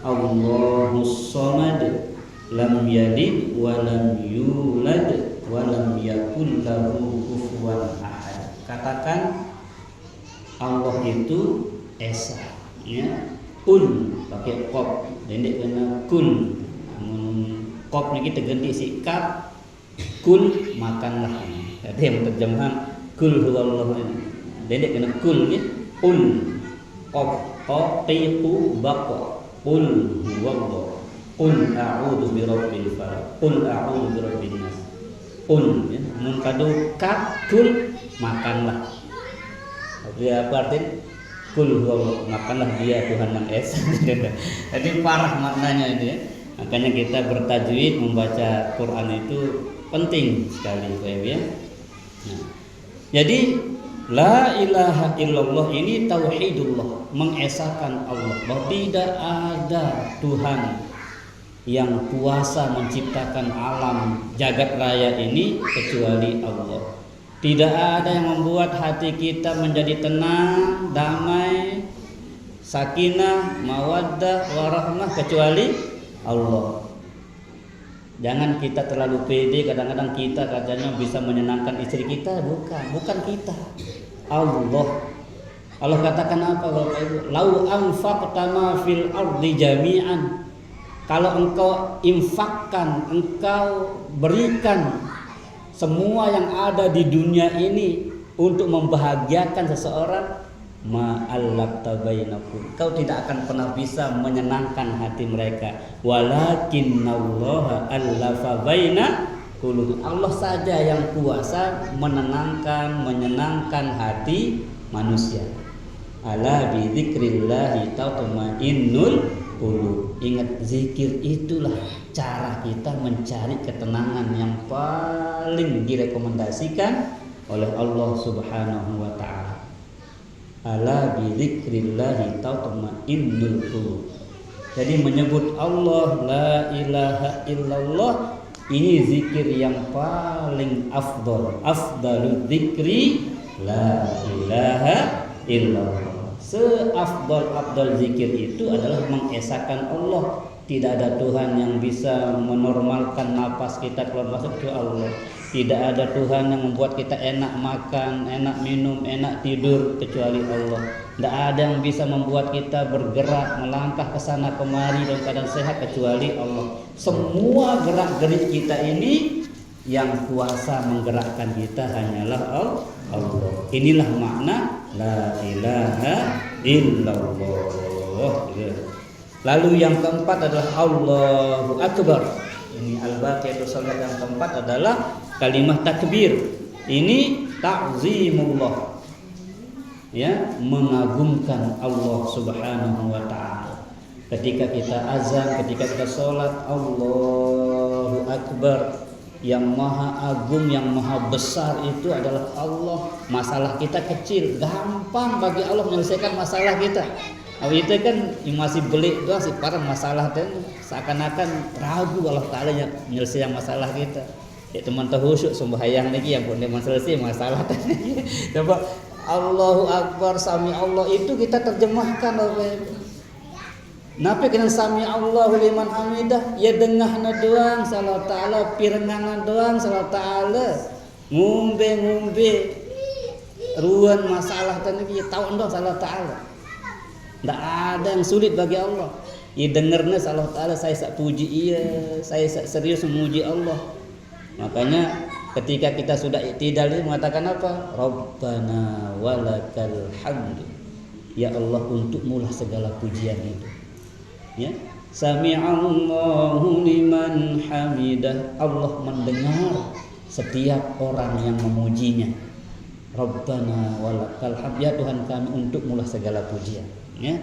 Allahus samad, lam yalid wa lam yulad wa lam yakul lahu kufuwan ahad. Katakan Allah itu esa, ya. Qul pakai qaf, dendek kena kul. Qaf niki terganti si kaf, kul makanlah. Jadi yang terjemahan kul huwallahu, dendek kena kul ya. Qul qaf qaqiqu baqa, qul huwallahu, qul a'udzu birabbil falaq, qul a'udzu birabbin nas. Qul ya, mun kadu kaf kul makanlah. Dia apa artinya? Qul huwallahu, makanlah dia Tuhan yang esa. Jadi parah maknanya itu ya. Makanya kita bertajwid membaca Quran itu penting sekali ya. Nah, jadi la ilaha illallah ini tauhidullah, mengesahkan Allah, bahwa tidak ada Tuhan yang kuasa menciptakan alam jagat raya ini kecuali Allah. Tidak ada yang membuat hati kita menjadi tenang, damai, sakinah, mawaddah, warahmah kecuali Allah. Jangan kita terlalu pede, kadang-kadang kita katanya bisa menyenangkan istri kita, bukan kita. Allah katakan apa Bapak Ibu? Lau anfaqta ma fil ardi jami'an. Kalau engkau infakkan, engkau berikan semua yang ada di dunia ini untuk membahagiakan seseorang, ma'allaqta bainakum, kau tidak akan pernah bisa menyenangkan hati mereka. Walakinnallaha allafa baina qulubi, Allah saja yang kuasa menyenangkan hati manusia. Ala bi dzikrillahi tatma'innul qulub. Ingat, zikir itulah cara kita mencari ketenangan yang paling direkomendasikan oleh Allah Subhanahu wa taala. Ala bi dzikrillahi tatma'innul qulub. Jadi menyebut Allah la ilaha illallah ini zikir yang paling afdalu dzikri la ilaha illallah. Seafdal zikir itu adalah mengesahkan Allah. Tidak ada Tuhan yang bisa menormalkan napas kita keluar masuk ke Allah. Tidak ada Tuhan yang membuat kita enak makan, enak minum, enak tidur kecuali Allah. Tidak ada yang bisa membuat kita bergerak, melangkah ke sana kemari dalam keadaan sehat kecuali Allah. Semua gerak-gerik kita ini yang kuasa menggerakkan kita hanyalah Allah. Inilah makna la ilaha illallah. Lalu yang keempat adalah Allahu Akbar. Ini al-baqiyatus sholihat yang keempat adalah kalimat takbir. Ini ta'zimullah, ya, mengagumkan Allah Subhanahu wa taala. Ketika kita azan, ketika kita sholat, Allahu Akbar. Yang maha agung, yang maha besar itu adalah Allah. Masalah kita kecil, gampang bagi Allah menyelesaikan masalah kita. Itu kan yang masih belik doang sih, para masalah dan seakan-akan ragu Allah Ta'ala yang menyelesaikan masalah kita. Ya teman terhusyuk sembahyang lagi yang punya selesai masalah tadi. Coba Allahu Akbar, Sami Allah itu kita terjemahkan oleh Nabi kena sami Allahu liman hamidah, ya dengahna doang salah ta'ala, pirengangan doang salah ta'ala, ngumbe ruan masalah tadi ya tahu doang salah ta'ala. Tidak ada yang sulit bagi Allah. Ya dengarnya Allah Ta'ala saya sak puji saya sak serius memuji Allah. Makanya ketika kita sudah iktidal dia mengatakan apa? Rabbana walakal hamdu. Ya Allah, untukmu lah segala pujian itu. Ya. Sami'allahu liman hamidah. Allah mendengar setiap orang yang memujinya. Rabbana walakal hamd. Ya Tuhan kami, untukmu lah segala pujian. Ya.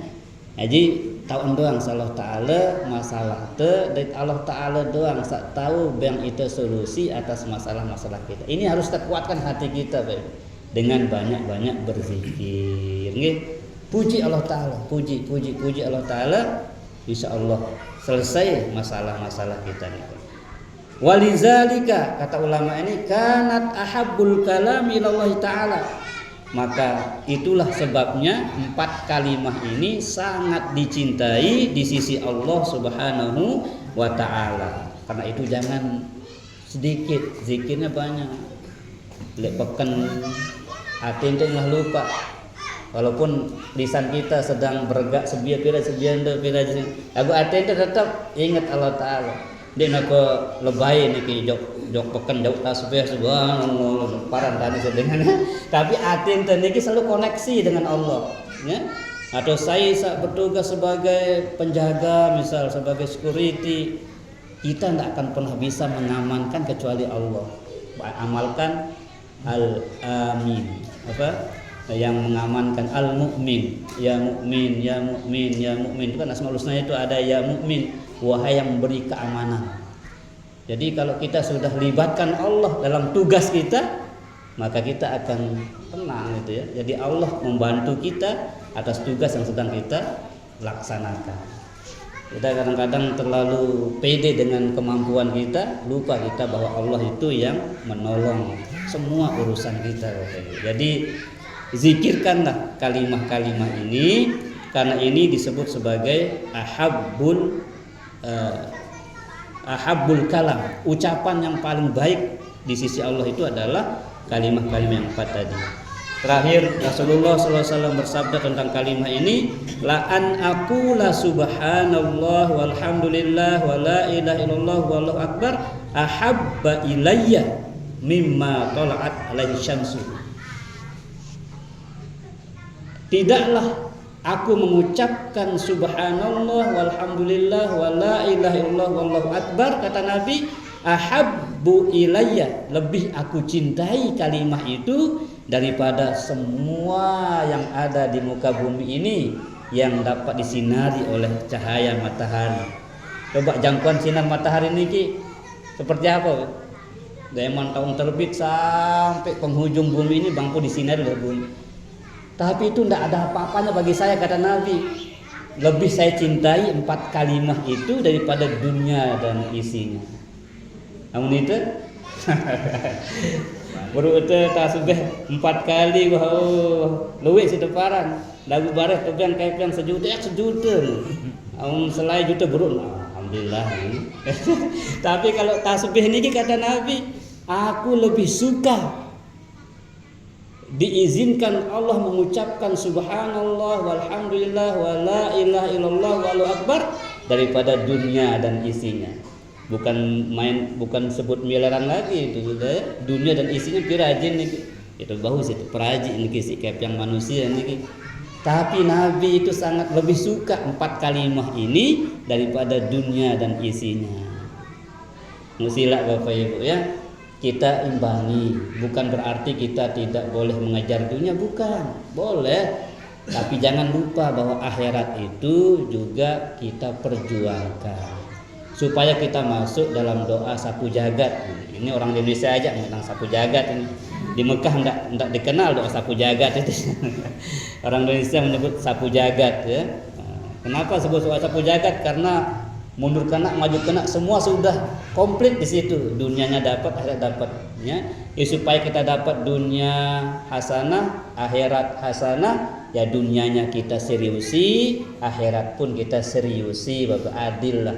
Jadi tahu doang Allah Ta'ala masalah dan Allah Ta'ala doang sak tahu bang itu solusi atas masalah-masalah kita. Ini harus kita kuatkan hati kita dengan banyak-banyak berzikir. Puji Allah Ta'ala, puji Allah Ta'ala, insya Allah selesai masalah-masalah kita nih. Walizalika, kata ulama ini, kanat ahabbul kalam ilallah Ta'ala. Maka itulah sebabnya 4 kalimah ini sangat dicintai di sisi Allah Subhanahu wa Ta'ala. Karena itu jangan sedikit, zikirnya banyak. Lepaskan hati itu nggak lupa. Walaupun lisan kita sedang bergerak sebiar lagu hati itu tetap ingat Allah Ta'ala. Dia nak lebay ni jok pekan jauh tasbih subhanallah paran tadi sedengan. Tapi hati ente niki selalu koneksi dengan Allah, ya. Atau saya bertugas sebagai penjaga, misal sebagai security, kita tidak akan pernah bisa mengamankan kecuali Allah. Amalkan al-amin, apa? Yang mengamankan al-mu'min, ya mu'min, ya mu'min, ya mu'min. Itu kan asmaul husna itu ada ya mu'min, wahai yang memberi keamanan. Jadi kalau kita sudah libatkan Allah dalam tugas kita, maka kita akan tenang gitu ya. Jadi Allah membantu kita atas tugas yang sedang kita laksanakan. Kita kadang-kadang terlalu pede dengan kemampuan kita, lupa kita bahwa Allah itu yang menolong semua urusan kita. Jadi zikirkanlah kalimah-kalimah ini, karena ini disebut sebagai ahabbul kalam. Ucapan yang paling baik di sisi Allah itu adalah kalimah-kalimah yang 4 tadi. Terakhir Rasulullah SAW bersabda tentang kalimah ini, la an aqula subhanallah walhamdulillah wa la ilaha illallah wallahu akbar ahabba ilayya mimma tala'at alaihi syamsu. Tidaklah aku mengucapkan subhanallah walhamdulillah wa la ilaha illallah wallahu akbar, kata Nabi, ahabbu ilayya, lebih aku cintai kalimah itu daripada semua yang ada di muka bumi ini yang dapat disinari oleh cahaya matahari. Coba jangkauan sinar matahari ini seperti apa? Dari tahun terbit sampai penghujung bumi ini bangku disinari oleh bumi. Tapi itu tidak ada apa-apanya bagi saya, kata Nabi. Lebih saya cintai 4 kalimah itu daripada dunia dan isinya. Namun itu baru itu tasbih 4 kali, wow, luwih sedeparan. Lagu bareh tegang kayak sejuta. Selain juta buruk, alhamdulillah. Tapi kalau tasbih ini kata Nabi, aku lebih suka diizinkan Allah mengucapkan subhanallah walhamdulillah wa la ilaha illallah wallahu akbar daripada dunia dan isinya. Bukan sebut miliaran lagi itu sudah. Dunia dan isinya pirajin nih. Itu bagus itu perajin nih si kayak yang manusia nih. Tapi Nabi itu sangat lebih suka 4 kalimah ini daripada dunia dan isinya. Musilah Bapak Ibu ya. Kita imbangi, bukan berarti kita tidak boleh mengejar dunia, bukan, boleh, tapi jangan lupa bahwa akhirat itu juga kita perjuangkan supaya kita masuk dalam doa sapu jagat. Ini orang Indonesia aja tentang sapu jagat ini. Di Mekah enggak dikenal doa sapu jagat itu. Orang Indonesia menyebut sapu jagat ya. Kenapa sebut doa sapu jagat? Karena mundur kena, maju kena, semua sudah komplit di situ. Dunianya dapat, akhirat dapat. Ya, supaya kita dapat dunia hasanah, akhirat hasanah, ya dunianya kita seriusi, akhirat pun kita seriusi. Bapak adil lah.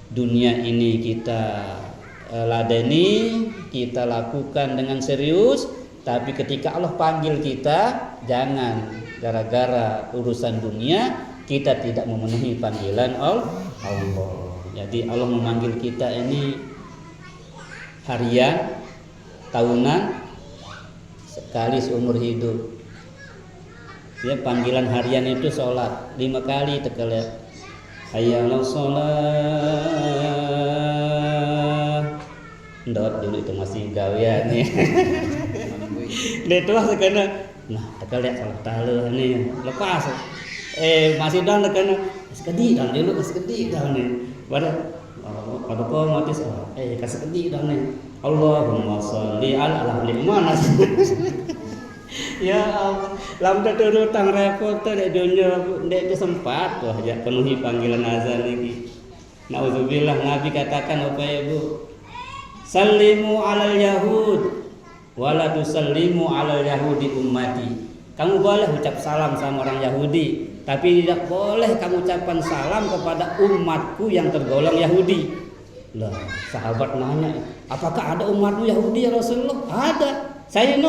Dunia ini kita ladeni, kita lakukan dengan serius. Tapi ketika Allah panggil kita, jangan gara-gara urusan dunia kita tidak memenuhi panggilan Allah. Jadi Allah memanggil kita ini harian, tahunan, sekali seumur hidup. Ya, panggilan harian itu sholat 5 kali terkaliat. Hayya 'alas sholat. Ndot dulu itu masih gawean nih. Dia tua sekena. Nah, terkaliat sholat tahu nih. Lepas. Masih dah sekena. Sekedi dah dulu sekedi dah nih. Pada kau mati kasih kedi dah nih. Allahumma sholli ala mana. Ya Allah, lam terus tang repot dek dunia dek sempat tuh aja penuhi panggilan azan ini. Nauzubillah, Nabi katakan apa ya Bu? Sallimu alal yahud wala tusallimu alal yahudi ummati. Kamu boleh ucap salam sama orang Yahudi, tapi tidak boleh kamu ucapkan salam kepada umatku yang tergolong Yahudi. Lah, sahabat nanya, apakah ada umatmu Yahudi ya Rasulullah? Ada. Saya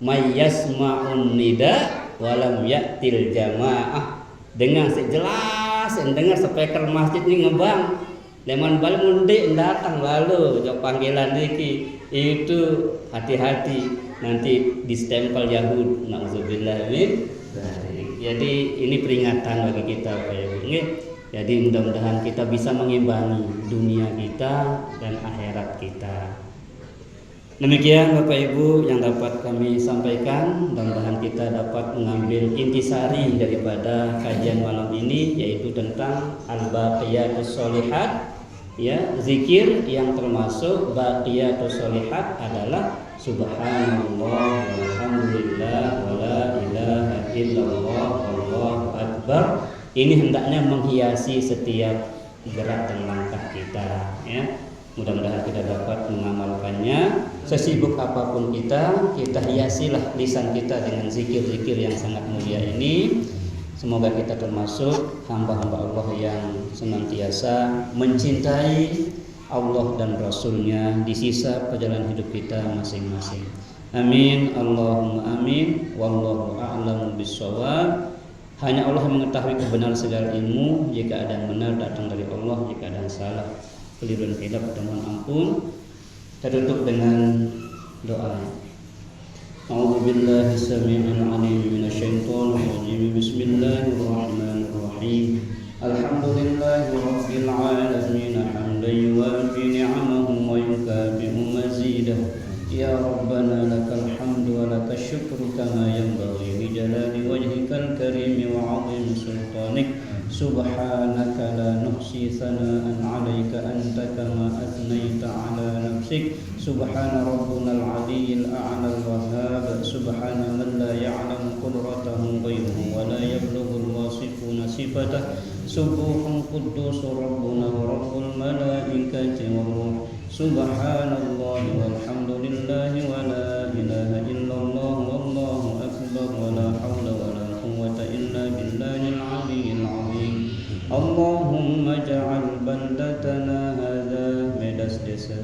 mayyasma'un nida walam ya'til jamaah. Dengan sejelas dengar speaker masjid ini ngebang. Leman balik mundi datang lalu jawab panggilan niki. Itu hati-hati nanti distempel Yahud. Nauzubillah min dzalik. Jadi ini peringatan bagi kita Pak Ibu. Jadi mudah-mudahan kita bisa mengimbangi dunia kita dan akhirat kita. Demikian Bapak Ibu yang dapat kami sampaikan. Mudah-mudahan kita dapat mengambil intisari daripada kajian malam ini, yaitu tentang al-baqiyatus sholihat. Ya, zikir yang termasuk baqiyatus sholihat adalah subhanallah walhamdulillah wala ilaha illallah wallahu akbar. Ini hendaknya menghiasi setiap gerak dan langkah kita, ya. Mudah-mudahan kita dapat mengamalkannya. Sesibuk apapun kita hiasilah lisan kita dengan zikir-zikir yang sangat mulia ini. Semoga kita termasuk hamba-hamba Allah yang senantiasa mencintai Allah dan Rasulnya di sisa perjalanan hidup kita masing-masing. Amin, Allahumma amin. Wallahu a'lamu bissawab. Hanya Allah yang mengetahui kebenaran segala ilmu. Jika ada yang benar datang dari Allah, jika ada yang salah keliru dan hilaf mohon ampun. Kita tutup dengan doa. A'udzubillahi samii'il 'aliim minasyaitonir rajiim. Bismillahirrahmanirrahim. Alhamdulillahi rabbil 'alamin hamdan yuwafi ni'amahu wa yukafi'u mazidah. Ya Rabbana lakal hamdu wa lakal syukru kama yanbaghi li jalali wajhikal karim wa 'azimi sultanik. Subhanaka la nuhsi thana'an 'alaika anta kama athnayta 'ala nafsik. Subhana rabbunal 'aliyyil a'la al-wahhab. Subhana man la ya'lamu qudratahu ghayruhu wa la yablughul wasifuna sifatah. Subuhun quddusur rabbuna wa rabbul malaikati war ruh. Subhanallahi walhamdulillahi wa la ilaha illallah wallahu akbar wa la hawla wa la quwwata illa billahil 'aliyyil 'azim. Allahumma ja'al baldatana hadza Medas Desa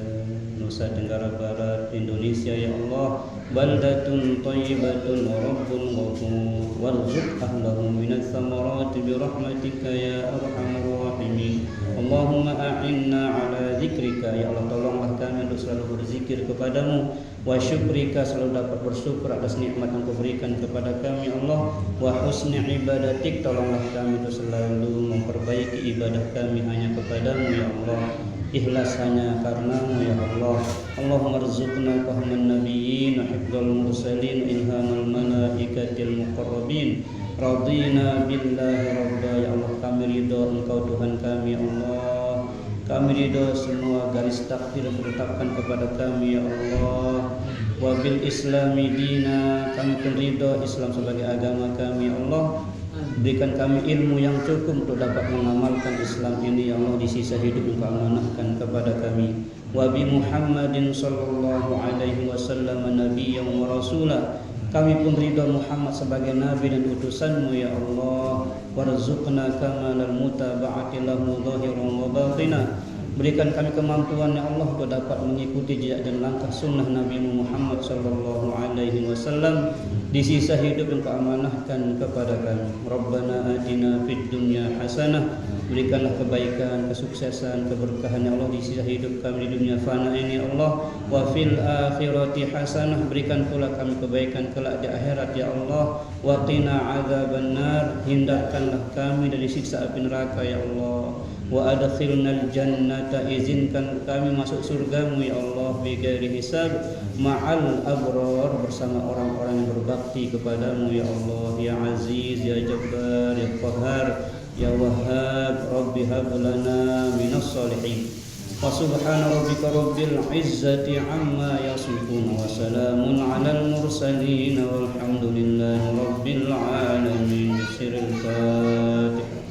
Nusa Tenggara Barat Indonesia ya Allah baldatun thayyibatun wa rabbun ghafur warzuq ahlahu minats thamarati bi rahmatika ya arhamar rahimin. Allahumma a'inna ala zikrika ya Allah, tolonglah kami untuk selalu berzikir kepadamu, wa syukrika, selalu dapat bersyukur atas nikmat yang kau berikan kepada kami Allah, wa husni ibadatik, tolonglah kami untuk selalu memperbaiki ibadah kami hanya kepadamu ya Allah, ikhlas hanya karenamu ya Allah. Allahumma rzuqna fahman nabiyyin wa hifdzal mursalin ilhamal malaikatil muqarrabin. Radina billahi rabba ya Allah, kami ridho Engkau Tuhan kami ya Allah. Kami ridho semua garis takdir yang ditetapkan kepada kami ya Allah. Wa bil islami dina, kami pun ridho Islam sebagai agama kami ya Allah. Berikan kami ilmu yang cukup untuk dapat mengamalkan Islam ini ya Allah di sisa hidup yang Kau amanahkan kepada kami. Wa bi Muhammadin sallallahu alaihi wasallam nabiyyan wa rasulah, kami pun ridha Muhammad sebagai nabi dan utusanmu ya Allah. Warzuqna kamalal mutaba'ati lahu zahiran wa batina. Berikan kami kemampuan ya Allah untuk dapat mengikuti jejak dan langkah sunnah Nabi Muhammad sallallahu alaihi wasallam di sisa hidup yang Kau amanahkan kepada kami. Rabbana atina fid dunya hasanah. Berikanlah kebaikan, kesuksesan, keberkahan ya Allah di sisa hidup kami di dunia fana ini ya Allah. Wa fil akhirati hasanah. Berikan pula kami kebaikan kelak di akhirat ya Allah. Wa qina adzabannar. Hindarkanlah kami dari siksa api neraka ya Allah. Wa adkhilnal jannata, izinkan kami masuk surgamu ya Allah bighairi hisab ma'al abrar, bersama orang-orang yang berbakti kepadamu ya Allah. Ya Aziz, ya Jabbar, ya Qahhar, ya Wahhab, Rabbi hab lana minas salihin. Wa subhana rabbika rabbil izzati amma yasifun wa salamun alal mursalin walhamdulillahi rabbil alamin. Siril Fatihah.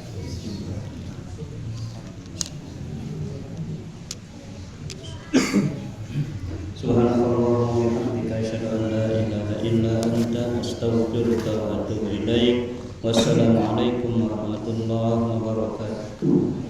Subhanallah wa bihamdika asyhadu an la ilaha illa anta astaghfiruka wa atubu ilaik. Wassalamualaikum warahmatullahi wabarakatuh.